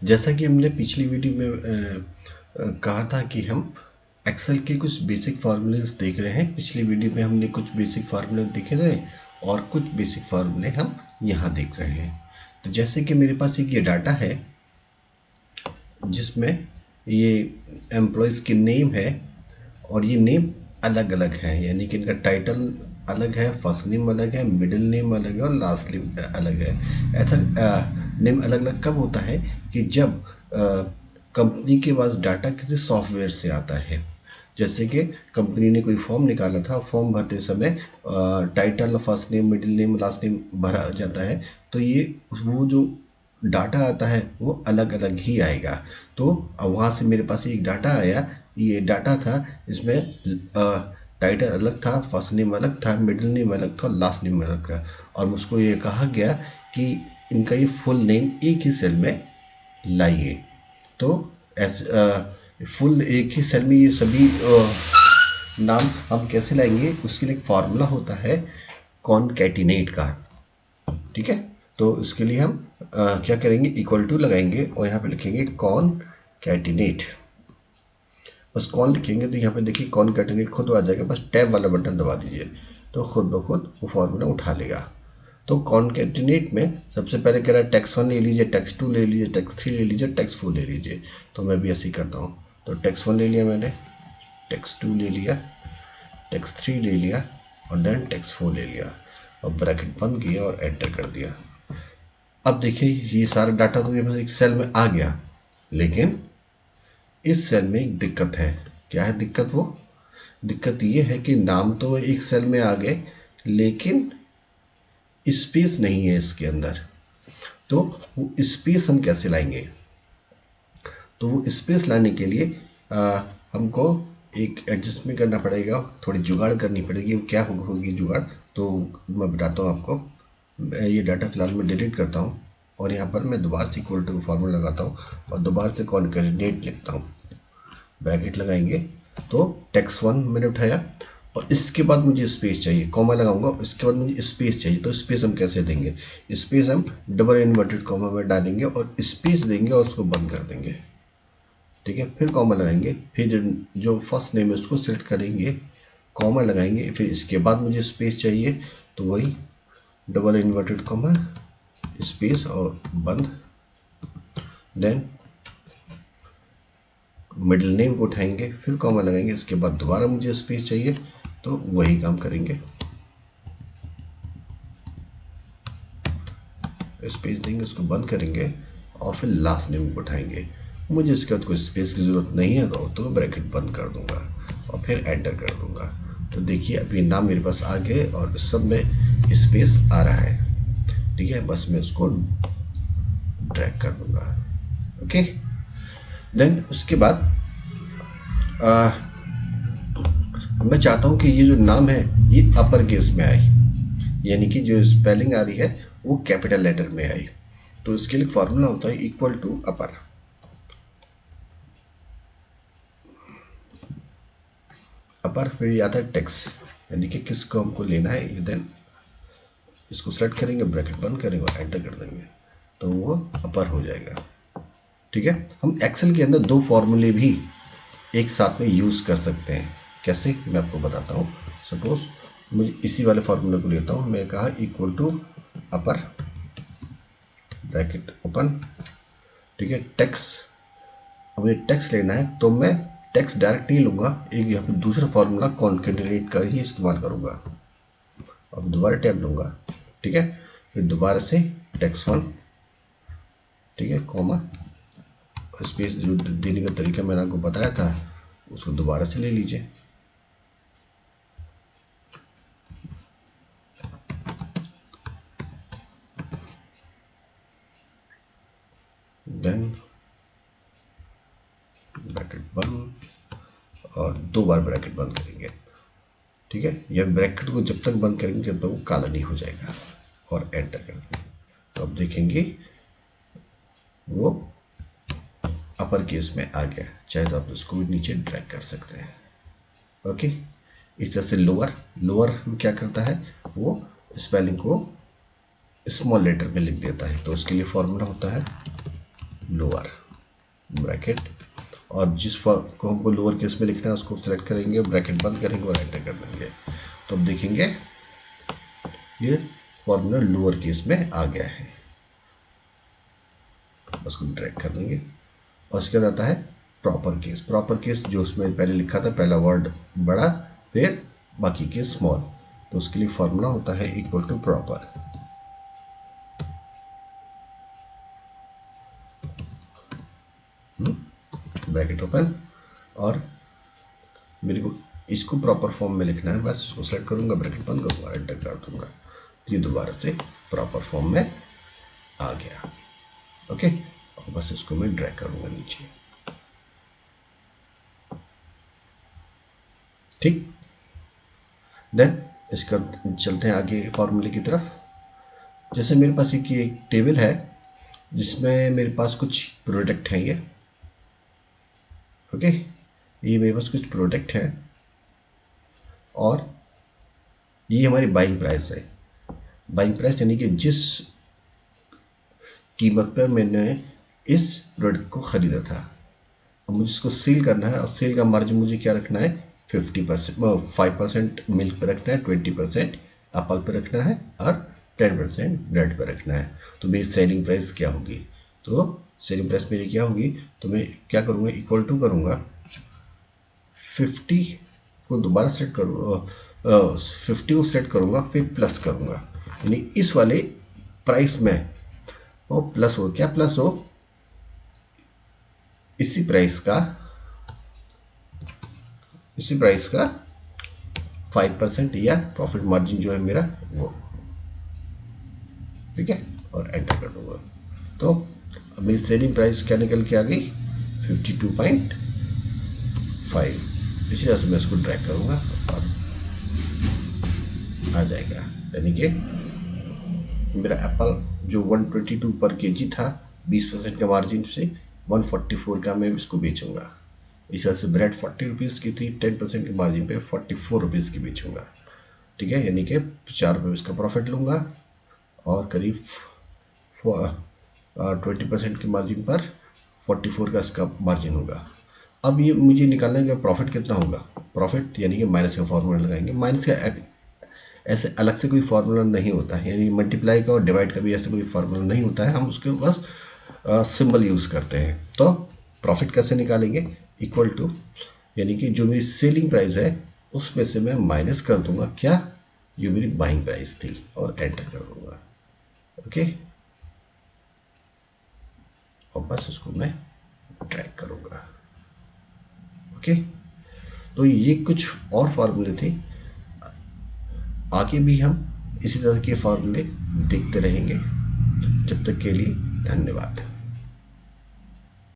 जैसा कि हमने पिछली वीडियो में कहा था कि हम एक्सेल के कुछ बेसिक फार्मूलेज देख रहे हैं। पिछली वीडियो में हमने कुछ बेसिक फार्मूले देखे थे और कुछ बेसिक फार्मूले हम यहाँ देख रहे हैं। तो जैसे कि मेरे पास एक ये डाटा है जिसमें ये एम्प्लॉयज़ की नेम है और ये नेम अलग अलग है, यानी कि इनका टाइटल अलग है, फर्स्ट नेम अलग है, मिडिल नेम अलग है और लास्ट नेम अलग है। ऐसा नेम अलग अलग कब होता है कि जब कंपनी के पास डाटा किसी सॉफ्टवेयर से आता है। जैसे कि कंपनी ने कोई फॉर्म निकाला था, फॉर्म भरते समय title, first name, middle name, last name भरा जाता है, तो ये वो जो डाटा आता है वो अलग अलग ही आएगा। तो वहाँ से मेरे पास एक डाटा आया, ये डाटा था इसमें टाइटल अलग था, फर्स्ट नेम अलग था, मिडिल नेम अलग था, लास्ट नेम अलग था। और मुझको ये कहा गया कि इनका ये फुल नेम एक ही सेल में लाइए। तो फुल एक ही सेल में ये सभी नाम हम कैसे लाएंगे, उसके लिए एक फार्मूला होता है कॉनकैटिनेट का। ठीक है, तो इसके लिए हम क्या करेंगे, इक्वल टू लगाएंगे और यहाँ पे लिखेंगे कॉनकैटिनेट। बस कॉन लिखेंगे तो यहाँ पे देखिए कॉनकैटिनेट खुद आ जाएगा, बस टैब वाला बटन दबा दीजिए तो खुद ब खुद वो फार्मूला उठा लेगा। तो कॉनकैटिनेट में सबसे पहले कह रहा है टेक्स्ट 1 ले लीजिए, टेक्स्ट 2 ले लीजिए, टेक्स्ट 3 ले लीजिए, टेक्स्ट 4 ले लीजिए। तो मैं भी ऐसे ही करता हूँ। तो टेक्स्ट 1 ले लिया मैंने, टेक्स्ट 2 ले लिया, टेक्स्ट 3 ले लिया और देन टेक्स्ट 4 ले लिया और ब्रैकेट बंद किया और एंटर कर दिया। अब देखिए ये सारा डाटा तो मेरे पास एक सेल में आ गया, लेकिन इस सेल में एक दिक्कत है। क्या है दिक्कत? वो दिक्कत ये है कि नाम तो एक सेल में आ गए लेकिन स्पेस नहीं है इसके अंदर। तो वो स्पेस हम कैसे लाएंगे? तो वो स्पेस लाने के लिए हमको एक एडजस्टमेंट करना पड़ेगा, थोड़ी जुगाड़ करनी पड़ेगी। वो क्या होगी जुगाड़, तो मैं बताता हूँ आपको। ये डाटा फिलहाल मैं डिलीट करता हूँ और यहाँ पर मैं दोबारा से इक्वल टू फार्मूला लगाता हूँ और दोबारा से कॉनकैटिनेट लिखता हूँ। ब्रैकेट लगाएंगे तो टेक्स्ट 1 मैंने उठाया और इसके बाद मुझे स्पेस चाहिए, कॉमा लगाऊंगा, इसके बाद मुझे स्पेस चाहिए। तो स्पेस हम कैसे देंगे? स्पेस हम डबल इन्वर्टेड कॉमा में डालेंगे और स्पेस देंगे और उसको बंद कर देंगे। ठीक है, फिर कॉमा लगाएंगे, फिर जो फर्स्ट नेम है उसको सेलेक्ट करेंगे, कॉमा लगाएंगे, फिर इसके बाद मुझे स्पेस चाहिए तो वही डबल इन्वर्टेड कॉमा, स्पेस और बंद। देन मिडिल नेम को उठाएंगे, फिर कॉमा लगाएंगे, इसके बाद दोबारा मुझे स्पेस चाहिए तो वही काम करेंगे, स्पेस देंगे, उसको बंद करेंगे और फिर लास्ट नेम को उठाएंगे। मुझे इसके बाद कोई स्पेस की ज़रूरत नहीं है तो मैं ब्रैकेट बंद कर दूंगा और फिर एंटर कर दूंगा। तो देखिए अभी नाम मेरे पास आ गए और सब में स्पेस आ रहा है। ठीक है, बस मैं उसको ड्रैग कर दूंगा। ओके, देन उसके बाद मैं चाहता हूँ कि ये जो नाम है ये अपर केस में आए, यानी कि जो स्पेलिंग आ रही है वो कैपिटल लेटर में आए। तो इसके लिए फॉर्मूला होता है इक्वल टू अपर। अपर फिर ये आता है टेक्स्ट, यानी कि किसको हमको लेना है ये। देन इसको सेलेक्ट करेंगे, ब्रैकेट बंद करेंगे और एंटर कर देंगे तो वो अपर हो जाएगा। ठीक है, हम एक्सेल के अंदर दो फॉर्मूले भी एक साथ में यूज़ कर सकते हैं। कैसे, मैं आपको बताता हूँ। सपोज मुझे इसी वाले फॉर्मूले को लेता हूँ, मैं कहा equal to upper bracket open. ठीक है, टेक्स्ट, अब मुझे टेक्स्ट लेना है तो मैं टेक्स्ट डायरेक्ट नहीं लूँगा, एक यहाँ पे दूसरा फॉर्मूला कॉनकैटिनेट का ही इस्तेमाल करूँगा। अब दोबारा टैब लूँगा, ठीक है, फिर दोबारा से टेक्स्ट 1, ठीक है, कॉमा, स्पेस जो देने का तरीका मैंने आपको बताया था उसको दोबारा से ले लीजिए। देन ब्रैकेट बंद और दो बार ब्रैकेट बंद करेंगे। ठीक है, यह ब्रैकेट को जब तक बंद करेंगे जब तक वो काला नहीं हो जाएगा और एंटर कर देंगे। तो अब देखेंगे वो अपर केस में आ गया। चाहे तो आप उसको भी नीचे ड्रैग कर सकते हैं। ओके, इस तरह से लोअर में क्या करता है, वो स्पेलिंग को स्मॉल लेटर में लिख देता है। तो उसके लिए फॉर्मूला होता है लोअर ब्रैकेट, और जिस को हमको लोअर केस में लिखना है उसको सेलेक्ट करेंगे, ब्रैकेट बंद करेंगे और एंटर कर देंगे। तो अब देखेंगे ये फॉर्मूला लोअर केस में आ गया है। उसको ड्रैग कर लेंगे और उसके बाद आता है प्रॉपर केस। प्रॉपर केस जो उसमें पहले लिखा था, पहला वर्ड बड़ा फिर बाकी के स्मॉल, तो उसके लिए फॉर्मूला होता है equal to proper. Bracket open, और मेरे को इसको प्रॉपर फॉर्म में लिखना है, बस इसको सेलेक्ट करूंगा, ब्रैकेट बंद करूंगा, एंटर कर दूंगा, ये दोबारा से प्रॉपर फॉर्म में आ गया। ओके, और बस इसको मैं ड्रैग करूंगा नीचे। ठीक, देन इसका चलते हैं आगे फॉर्मूले की तरफ। जैसे मेरे पास एक टेबल है जिसमें मेरे पास कुछ प्रोडक्ट हैं, ये ओके, ये मेरे पास कुछ प्रोडक्ट है और ये हमारी बाइंग प्राइस है। बाइंग प्राइस यानी कि जिस कीमत पर मैंने इस प्रोडक्ट को ख़रीदा था, अब मुझे इसको सेल करना है, और सेल का मार्जिन मुझे क्या रखना है, 50%, 5% मिल्क पर रखना है, 20% एप्पल पर रखना है और 10% ब्रेड पर रखना है। तो मेरी सेलिंग प्राइस क्या होगी, तो सेलिंग प्राइस मेरी क्या होगी, तो मैं क्या करूँगा, इक्वल टू करूँगा 50 को दोबारा सेट करूँ, 50 को सेट करूँगा, फिर प्लस करूँगा, यानी इस वाले प्राइस में वो प्लस हो, क्या प्लस हो, इसी प्राइस का 5% या प्रॉफिट मार्जिन जो है मेरा वो, ठीक है, और एंटर कर दूंगा। तो अब मेरी सेलिंग प्राइस क्या निकल के आ गई, 52.5। इसी तरह से मैं इसको ड्रैग करूंगा और आ जाएगा, यानी कि मेरा एप्पल जो 122 पर केजी था 20% का मार्जिन से 144 का मैं इसको बेचूंगा। इस तरह से ब्रेड 40 रुपीज़ की थी, 10% के मार्जिन पे 44 रुपीज़ की बेचूंगा, ठीक है, यानी कि 4 रुपये इसका प्रॉफिट लूँगा और करीब 20% के मार्जिन पर 44 का इसका मार्जिन होगा। अब ये मुझे निकालना है कि प्रॉफिट कितना होगा। प्रॉफिट यानी कि माइनस का फॉर्मूला लगाएंगे। माइनस का ऐसे अलग से कोई फार्मूला नहीं होता है, यानी मल्टीप्लाई का और डिवाइड का भी ऐसे कोई फार्मूला नहीं होता है, हम उसके बस सिंबल यूज़ करते हैं। तो प्रॉफिट कैसे निकालेंगे, इक्वल टू, यानी कि जो मेरी सेलिंग प्राइस है उसमें से मैं माइनस कर दूंगा क्या, जो मेरी बाइंग प्राइस थी, और एंटर कर दूंगा। ओके, और बस उसको मैं ट्रैक करूंगा। ओके, तो ये कुछ और फार्मूले थे, आगे भी हम इसी तरह के फार्मूले देखते रहेंगे। जब तक के लिए धन्यवाद।